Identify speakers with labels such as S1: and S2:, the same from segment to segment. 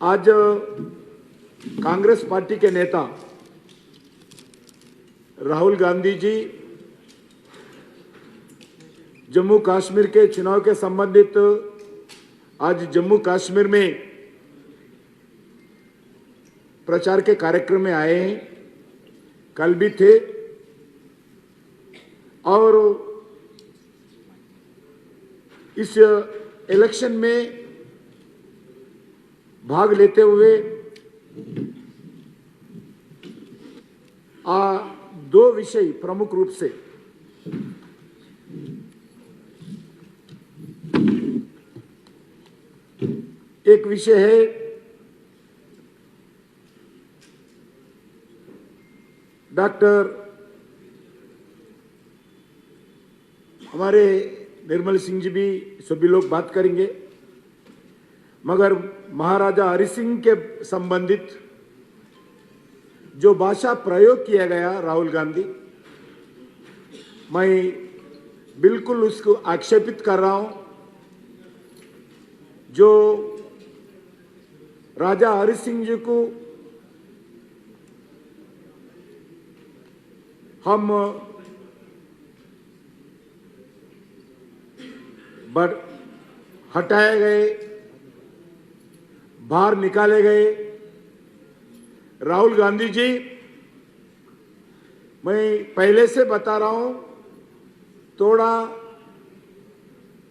S1: आज कांग्रेस पार्टी के नेता राहुल गांधी जी जम्मू कश्मीर के चुनाव के संबंधित आज जम्मू कश्मीर में प्रचार के कार्यक्रम में आए हैं, कल भी थे और इस इलेक्शन में भाग लेते हुए दो विषय प्रमुख रूप से एक विषय है डॉक्टर हमारे निर्मल सिंह जी भी सभी लोग बात करेंगे, मगर महाराजा हरि सिंह के संबंधित जो भाषा प्रयोग किया गया राहुल गांधी, मैं बिल्कुल उसको आक्षेपित कर रहा हूं। जो राजा हरि सिंह जी को हम हटाए गए, बाहर निकाले गए। राहुल गांधी जी, मैं पहले से बता रहा हूं, थोड़ा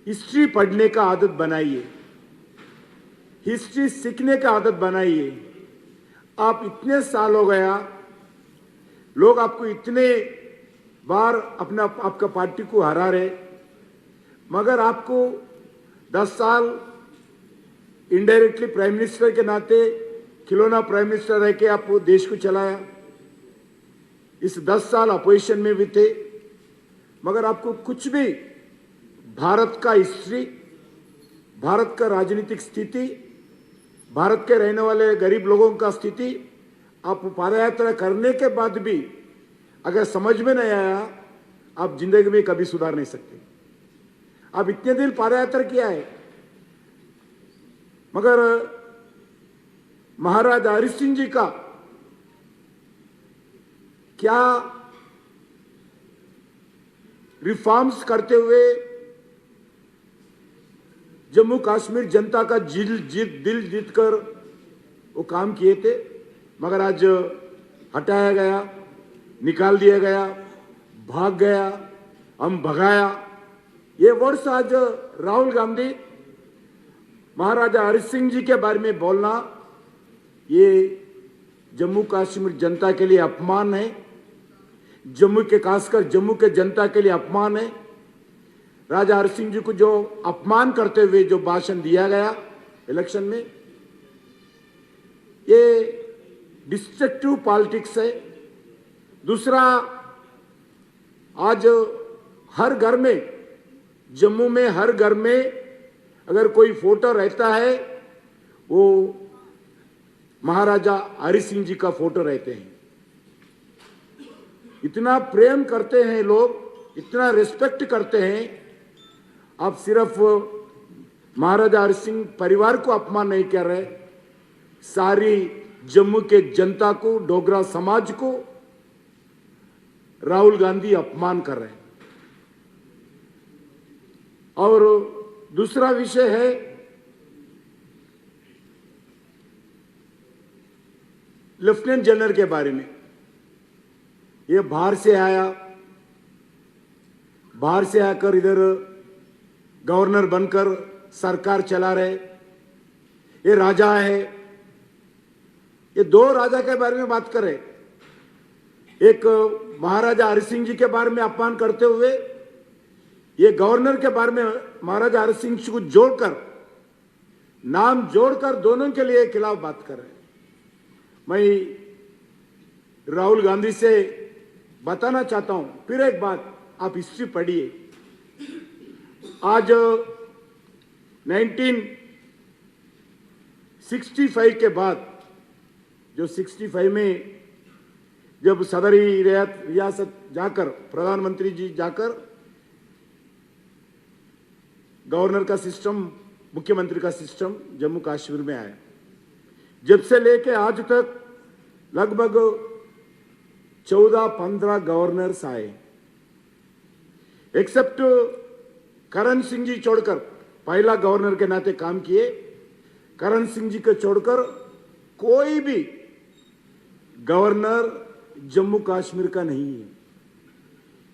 S1: हिस्ट्री पढ़ने का आदत बनाइए, हिस्ट्री सीखने का आदत बनाइए। आप इतने साल हो गया, लोग आपको इतने बार आपका पार्टी को हरा रहे, मगर आपको 10 साल इनडायरेक्टली प्राइम मिनिस्टर के नाते खिलौना प्राइम मिनिस्टर रह के आप देश को चलाया। इस 10 साल अपोजिशन में भी थे, मगर आपको कुछ भी भारत का हिस्ट्री, भारत का राजनीतिक स्थिति, भारत के रहने वाले गरीब लोगों का स्थिति आप पदयात्रा करने के बाद भी अगर समझ में नहीं आया, आप जिंदगी में कभी सुधार नहीं सकते। आप इतने दिन पदयात्रा किया है, मगर महाराजा हरि सिंह जी का क्या रिफॉर्म्स करते हुए जम्मू कश्मीर जनता का दिल जीत कर वो काम किए थे, मगर आज हटाया गया, निकाल दिया गया, भाग गया, हम भगाया। ये वर्ष आज राहुल गांधी महाराजा हरि सिंह जी के बारे में बोलना, ये जम्मू कश्मीर जनता के लिए अपमान है, खासकर जम्मू के जनता के लिए अपमान है। राजा हरि सिंह जी को जो अपमान करते हुए जो भाषण दिया गया इलेक्शन में, ये डिस्ट्रक्टिव पॉलिटिक्स है। दूसरा, आज हर घर में, जम्मू में हर घर में अगर कोई फोटो रहता है, वो महाराजा हरि सिंह जी का फोटो रहते हैं। इतना प्रेम करते हैं लोग, इतना रिस्पेक्ट करते हैं। आप सिर्फ महाराजा हरि सिंह परिवार को अपमान नहीं कर रहे, सारी जम्मू के जनता को, डोगरा समाज को राहुल गांधी अपमान कर रहे हैं। और दूसरा विषय है लेफ्टिनेंट जनरल के बारे में। ये बाहर से आया, बाहर से आकर इधर गवर्नर बनकर सरकार चला रहे, ये राजा है। ये दो राजा के बारे में बात करें, एक महाराजा हरि सिंह जी के बारे में अपमान करते हुए, ये गवर्नर के बारे में महाराजा हरि सिंह जी को जोड़कर, नाम जोड़कर दोनों के लिए खिलाफ बात कर रहे हैं। मैं राहुल गांधी से बताना चाहता हूं, फिर एक बात, आप हिस्ट्री पढ़िए। आज 1965 के बाद, जो 65 में जब सदरी रियासत जाकर प्रधानमंत्री जी जाकर गवर्नर का सिस्टम, मुख्यमंत्री का सिस्टम जम्मू कश्मीर में आया, जब से लेके आज तक लगभग 14-15 गवर्नर्स आए, एक्सेप्ट करण सिंह जी छोड़कर, पहला गवर्नर के नाते काम किए, करण सिंह जी को छोड़कर कोई भी गवर्नर जम्मू कश्मीर का नहीं है।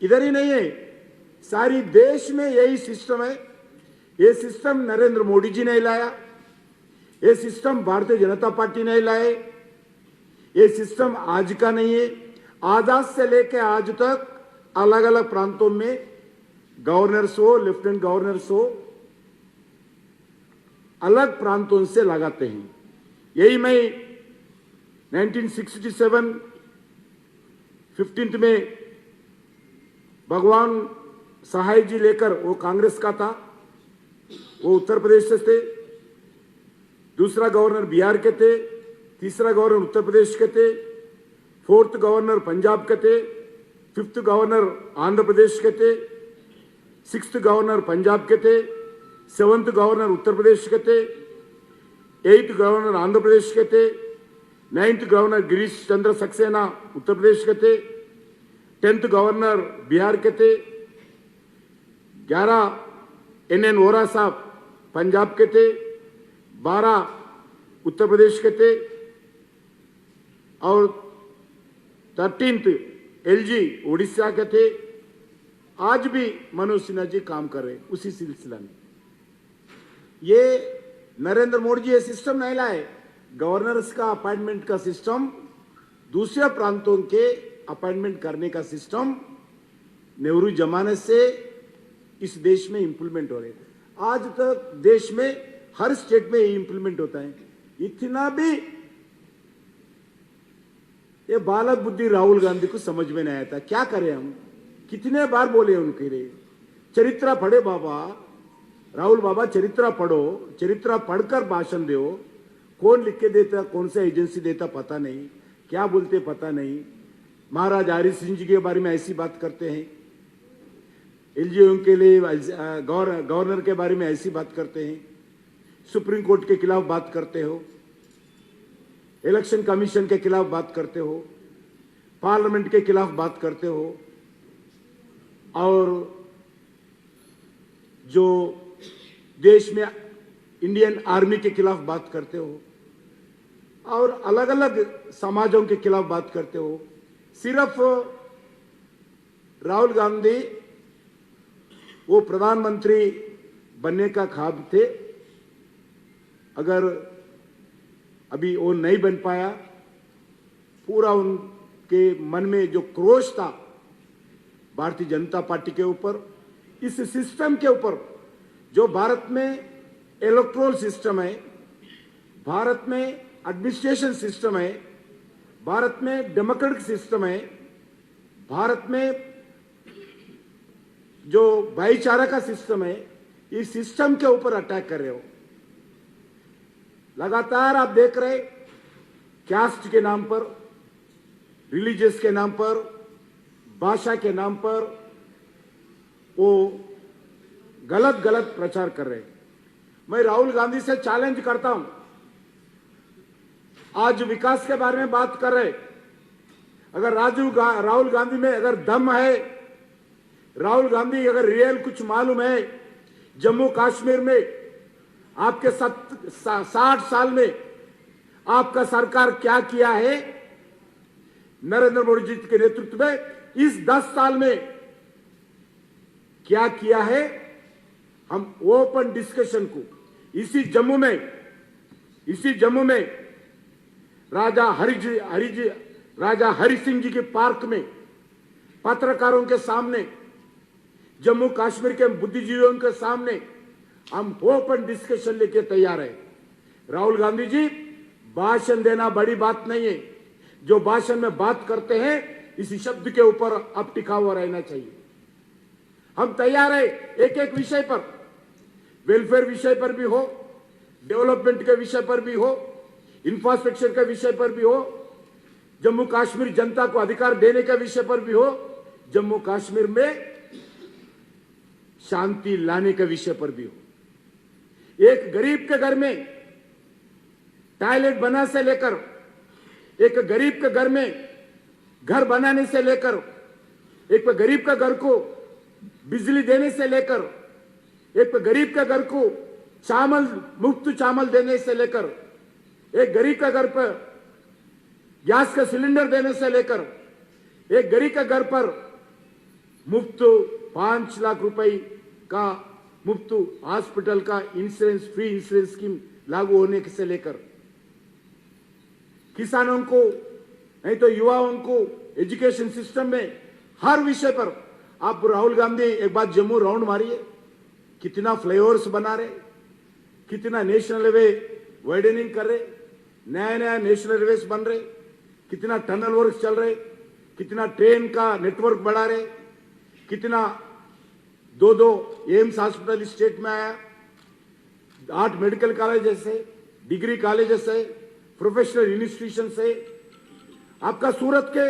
S1: इधर ही नहीं है, सारी देश में यही सिस्टम है। ये सिस्टम नरेंद्र मोदी जी ने लाया, ये सिस्टम भारतीय जनता पार्टी ने लाए, ये सिस्टम आज का नहीं है। आजाद से लेकर आज तक अलग अलग प्रांतों में गवर्नर्स हो, लेफ्टिनेंट गवर्नर्स हो, अलग प्रांतों से लगाते हैं। यही मैं 1967 15 में भगवान सहाय जी लेकर, वो कांग्रेस का था, वो उत्तर प्रदेश से थे, दूसरा गवर्नर बिहार के थे, तीसरा गवर्नर उत्तर प्रदेश के थे, फोर्थ गवर्नर पंजाब के थे, फिफ्थ गवर्नर आंध्र प्रदेश के थे, सिक्स्थ गवर्नर पंजाब के थे, सेवंथ गवर्नर उत्तर प्रदेश के थे, एट्थ गवर्नर आंध्र प्रदेश के थे, नाइन्थ गवर्नर गिरीश चंद्र सक्सेना उत्तर प्रदेश के थे, 10th गवर्नर बिहार के थे, 11 NN वोरा साहब पंजाब के थे, 12 उत्तर प्रदेश के थे, और 13th LG उड़ीसा के थे। आज भी मनोज सिन्हा जी काम कर रहे उसी सिलसिला में। ये नरेंद्र मोदी जी ये सिस्टम नहीं लाए। गवर्नर्स का अपॉइंटमेंट का सिस्टम, दूसरे प्रांतों के अपॉइंटमेंट करने का सिस्टम नेहरू जमाने से इस देश में इंप्लीमेंट हो रहे थे। आज तक देश में हर स्टेट में ये इंप्लीमेंट होता है। इतना भी ये बालक बुद्धि राहुल गांधी को समझ में नहीं आता। क्या करें हम, कितने बार बोले उनके लिए, चरित्र पढ़े बाबा, राहुल बाबा चरित्र पढ़ो, चरित्र पढ़कर भाषण दो। कौन लिख के देता, कौन सा एजेंसी देता पता नहीं, क्या बोलते पता नहीं। महाराज हरि सिंह जी के बारे में ऐसी बात करते हैं, एलजीओ के लिए गवर्नर के बारे में ऐसी बात करते हैं, सुप्रीम कोर्ट के खिलाफ बात करते हो, इलेक्शन कमीशन के खिलाफ बात करते हो, पार्लियामेंट के खिलाफ बात करते हो, और जो देश में इंडियन आर्मी के खिलाफ बात करते हो, और अलग अलग समाजों के खिलाफ बात करते हो। सिर्फ राहुल गांधी वो प्रधानमंत्री बनने का ख्वाब थे, अगर अभी वो नहीं बन पाया, पूरा उनके मन में जो क्रोध था भारतीय जनता पार्टी के ऊपर, इस सिस्टम के ऊपर, जो भारत में इलेक्टोरल सिस्टम है, भारत में एडमिनिस्ट्रेशन सिस्टम है, भारत में डेमोक्रेटिक सिस्टम है, भारत में जो भाईचारा का सिस्टम है, इस सिस्टम के ऊपर अटैक कर रहे हो। लगातार आप देख रहे, कास्ट के नाम पर, रिलीजियस के नाम पर, भाषा के नाम पर वो गलत गलत प्रचार कर रहे हैं। मैं राहुल गांधी से चैलेंज करता हूं, आज विकास के बारे में बात कर रहे, अगर राहुल गांधी में अगर दम है, राहुल गांधी अगर रियल कुछ मालूम है, जम्मू कश्मीर में आपके 60 साल में आपका सरकार क्या किया है, नरेंद्र मोदी जी के नेतृत्व में इस 10 साल में क्या किया है, हम ओपन डिस्कशन को इसी जम्मू में राजा हरि सिंह जी के पार्क में पत्रकारों के सामने, जम्मू कश्मीर के बुद्धिजीवियों के सामने हम ओपन डिस्कशन लेके तैयार है। राहुल गांधी जी, भाषण देना बड़ी बात नहीं है, जो भाषण में बात करते हैं इसी शब्द के ऊपर अब टिका हुआ रहना चाहिए। हम तैयार है एक एक विषय पर, वेलफेयर विषय पर भी हो, डेवलपमेंट के विषय पर भी हो, इंफ्रास्ट्रक्चर के विषय पर भी हो, जम्मू कश्मीर जनता को अधिकार देने के विषय पर भी हो, जम्मू कश्मीर में शांति लाने के विषय पर भी हो। एक गरीब के घर में टॉयलेट बनाने से लेकर एक गरीब के घर में घर बनाने से लेकर एक गरीब का घर को बिजली देने से लेकर एक गरीब के घर को चावल मुफ्त चावल देने से लेकर एक गरीब का घर पर गैस का सिलेंडर देने से लेकर एक गरीब के घर पर मुफ्त 5 लाख रुपए का मुफ्त हॉस्पिटल का इंश्योरेंस फ्री इंश्योरेंस स्कीम लागू होने से लेकर किसानों को नहीं तो युवाओं को एजुकेशन सिस्टम में हर विषय पर आप राहुल गांधी एक बार जम्मू राउंड मारिए, कितना फ्लाईओवर्स बना रहे, कितना नेशनल हाईवे वाइडनिंग कर रहे, नया नया नेशनल हाईवेज बन रहे, कितना टनल वर्क चल रहे, कितना ट्रेन का नेटवर्क बढ़ा रहे, कितना 2 एम्स हॉस्पिटल स्टेट में आया, 8 मेडिकल कॉलेजेस है, डिग्री कॉलेजेस है, प्रोफेशनल इंस्टीट्यूशन है। आपका सूरत के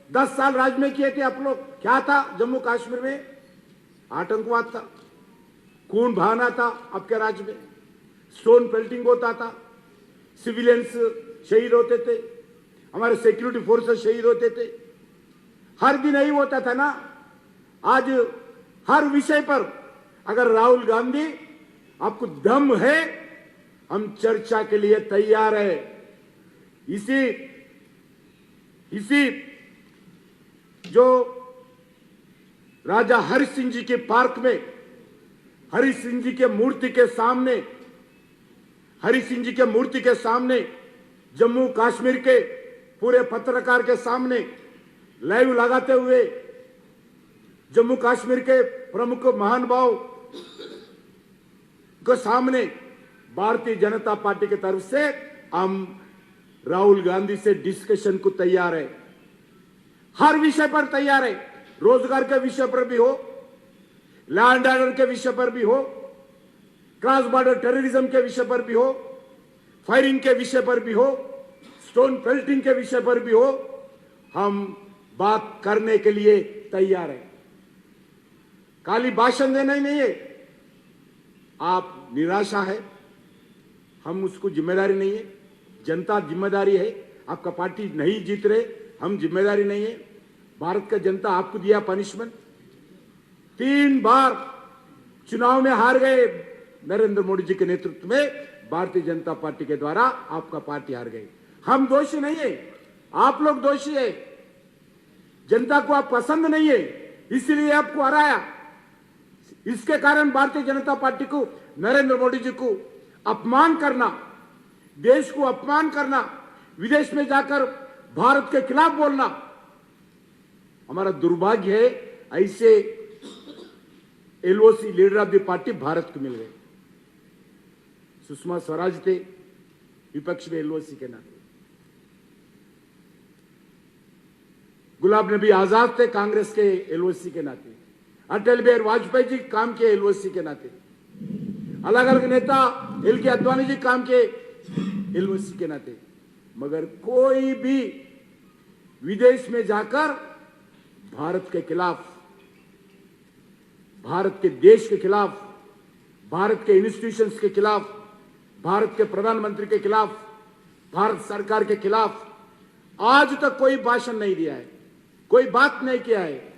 S1: 10 साल राज में किए थे आप लोग, क्या था जम्मू कश्मीर में? आतंकवाद था, खून बहाना था आपके राज्य में, स्टोन पेल्टिंग होता था, सिविलियंस शहीद होते थे, हमारे सिक्योरिटी फोर्सेस शहीद होते थे, हर दिन यही होता था ना। आज हर विषय पर अगर राहुल गांधी आपको दम है, हम चर्चा के लिए तैयार है। इसी जो राजा हरि सिंह जी के पार्क में हरि सिंह जी के मूर्ति के सामने जम्मू कश्मीर के पूरे पत्रकार के सामने लाइव लगाते हुए जम्मू कश्मीर के प्रमुख महानुभाव के सामने भारतीय जनता पार्टी की तरफ से हम राहुल गांधी से डिस्कशन को तैयार है, हर विषय पर तैयार है। रोजगार के विषय पर भी हो, लैंड ऑर्डर के विषय पर भी हो, क्रॉस बॉर्डर टेररिज्म के विषय पर भी हो, फायरिंग के विषय पर भी हो, स्टोन पेल्टिंग के विषय पर भी हो, हम बात करने के लिए तैयार है। खाली भाषण देना ही नहीं है। आप निराशा है, हम उसको जिम्मेदारी नहीं है, जनता जिम्मेदारी है। आपका पार्टी नहीं जीत रहे, हम जिम्मेदारी नहीं है। भारत का जनता आपको दिया पनिशमेंट, 3 बार चुनाव में हार गए नरेंद्र मोदी जी के नेतृत्व में, भारतीय जनता पार्टी के द्वारा आपका पार्टी हार गई। हम दोषी नहीं है, आप लोग दोषी है। जनता को आप पसंद नहीं है, इसलिए आपको हराया। इसके कारण भारतीय जनता पार्टी को, नरेंद्र मोदी जी को अपमान करना, देश को अपमान करना, विदेश में जाकर भारत के खिलाफ बोलना हमारा दुर्भाग्य है। ऐसे LOC leader of the party Bharat को मिल गए। सुषमा स्वराज थे विपक्ष में एलओसी के नाते, गुलाम नबी आजाद थे कांग्रेस के एलओसी के नाते, अटल बिहारी वाजपेयी जी काम के एलओसी के नाते, अलग अलग नेता एल के अद्वानी जी काम के एलओसी के नाते। मगर कोई भी विदेश में जाकर भारत के खिलाफ, भारत के देश के खिलाफ, भारत के इंस्टीट्यूशंस के खिलाफ, भारत के प्रधानमंत्री के खिलाफ, भारत सरकार के खिलाफ आज तक कोई भाषण नहीं दिया है, कोई बात नहीं किया है।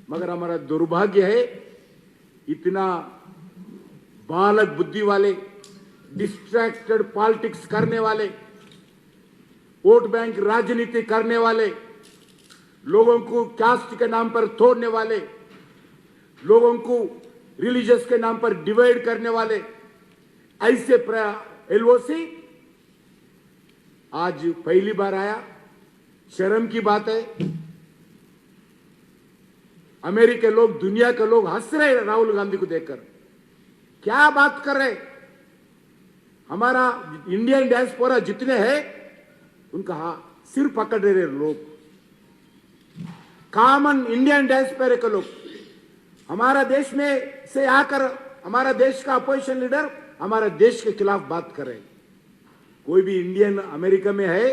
S1: मगर हमारा दुर्भाग्य है, इतना बालक बुद्धि वाले, डिस्ट्रैक्टेड पॉलिटिक्स करने वाले, वोट बैंक राजनीति करने वाले, लोगों को कास्ट के नाम पर तोड़ने वाले, लोगों को रिलीजियस के नाम पर डिवाइड करने वाले ऐसे एलओसी आज पहली बार आया। शर्म की बात है। अमेरिका लोग, दुनिया के लोग हंस रहे राहुल गांधी को देखकर। क्या बात कर रहे? हमारा इंडियन डायस्पोरा जितने हैं उनका सिर पकड़ रहे लोग, कॉमन इंडियन डायस्पोरा के लोग हमारा देश में से आकर हमारा देश का अपोजिशन लीडर हमारा देश के खिलाफ बात कर रहे। कोई भी इंडियन अमेरिका में है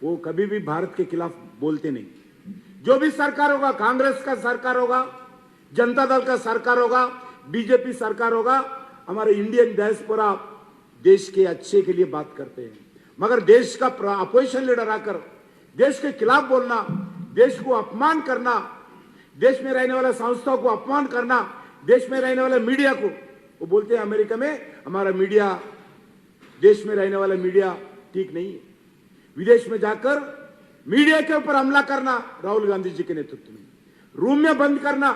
S1: वो कभी भी भारत के खिलाफ बोलते नहीं। जो भी सरकार होगा, कांग्रेस का सरकार होगा, जनता दल का सरकार होगा, बीजेपी सरकार होगा, हमारे इंडियन डायस्पोरा देश के अच्छे के लिए बात करते हैं, मगर देश का अपोजिशन लीडर आकर देश के खिलाफ बोलना, देश को अपमान करना, देश में रहने वाले संस्थाओं को अपमान करना, देश में रहने वाले मीडिया को, वो बोलते हैं अमेरिका में हमारा मीडिया, देश में रहने वाला मीडिया ठीक नहीं है। विदेश में जाकर मीडिया के ऊपर हमला करना राहुल गांधी जी के नेतृत्व में, रूम में बंद करना,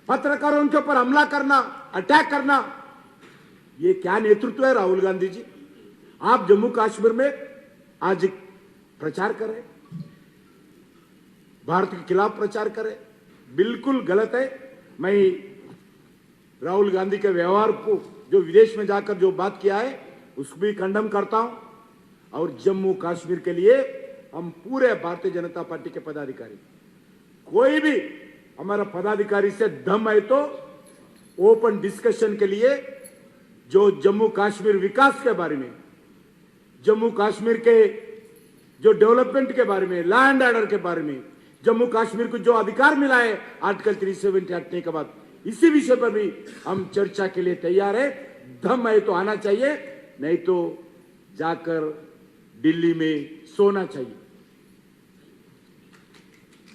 S1: पत्रकारों के ऊपर हमला करना, अटैक करना, ये क्या नेतृत्व है राहुल गांधी जी? आप जम्मू कश्मीर में आज प्रचार करें, भारत के खिलाफ प्रचार करें, बिल्कुल गलत है। मैं राहुल गांधी के व्यवहार को, जो विदेश में जाकर जो बात किया है, उसको भी कंडम करता हूं। और जम्मू कश्मीर के लिए हम पूरे भारतीय जनता पार्टी के पदाधिकारी, कोई भी हमारा पदाधिकारी से दम है तो ओपन डिस्कशन के लिए, जो जम्मू कश्मीर विकास के बारे में, जम्मू कश्मीर के जो डेवलपमेंट के बारे में, लॉ एंड ऑर्डर के बारे में, जम्मू कश्मीर को जो अधिकार मिला है आर्टिकल 370 हटने के बाद, इसी विषय पर भी हम चर्चा के लिए तैयार है। दम है तो आना चाहिए, नहीं तो जाकर दिल्ली में सोना चाहिए।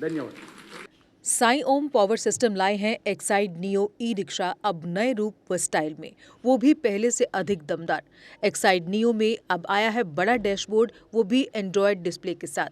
S1: धन्यवाद।
S2: साई ओम पावर सिस्टम लाए हैं एक्साइड नियो ई रिक्शा, अब नए रूप व स्टाइल में, वो भी पहले से अधिक दमदार। एक्साइड नियो में अब आया है बड़ा डैशबोर्ड, वो भी एंड्रॉयड डिस्प्ले के साथ,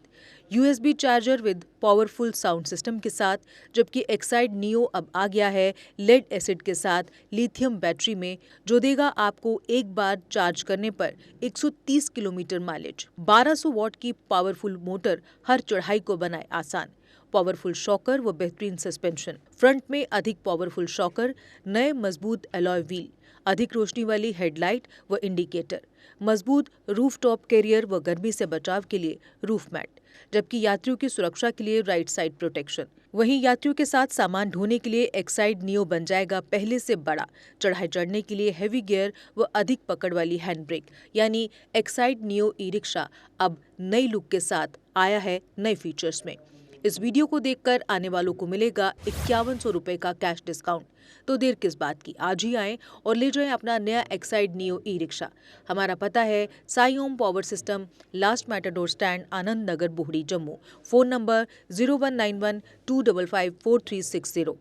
S2: USB charger with powerful sound system के साथ, जबकि एक्साइड नियो अब आ गया है लेड एसिड के साथ लिथियम बैटरी में, जो देगा आपको एक बार चार्ज करने पर 130 किलोमीटर माइलेज। 1200 वॉट की पावरफुल मोटर हर चढ़ाई को बनाए आसान, पावरफुल शॉकर व बेहतरीन सस्पेंशन, फ्रंट में अधिक पावरफुल शॉकर, नए मजबूत अलॉय व्हील, अधिक रोशनी वाली हेडलाइट व इंडिकेटर, मजबूत रूफ टॉप कैरियर व गर्मी से बचाव के लिए रूफ मैट, जबकि यात्रियों की सुरक्षा के लिए राइट साइड प्रोटेक्शन। वहीं यात्रियों के साथ सामान ढोने के लिए एक्साइड नियो बन जाएगा पहले से बड़ा, चढ़ाई चढ़ने के लिए हैवी गियर व अधिक पकड़ वाली हैंड ब्रेक, यानी एक्साइड नियो ई रिक्शा अब नई लुक के साथ आया है नए फीचर्स में। इस वीडियो को देखकर आने वालों को मिलेगा 5100 रुपए का कैश डिस्काउंट। तो देर किस बात की, आज ही आएं और ले जाएं अपना नया एक्साइड नियो ई रिक्शा। हमारा पता है Sai Om power system, last matador stand, Anand Nagar, Bohri, Jammu. Phone number 0191 255 4360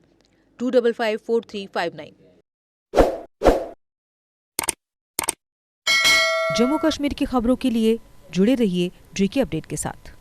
S2: 255 4359। Jammu Kashmir की खबरों के लिए जुड़े रहिए JK अपडेट के साथ।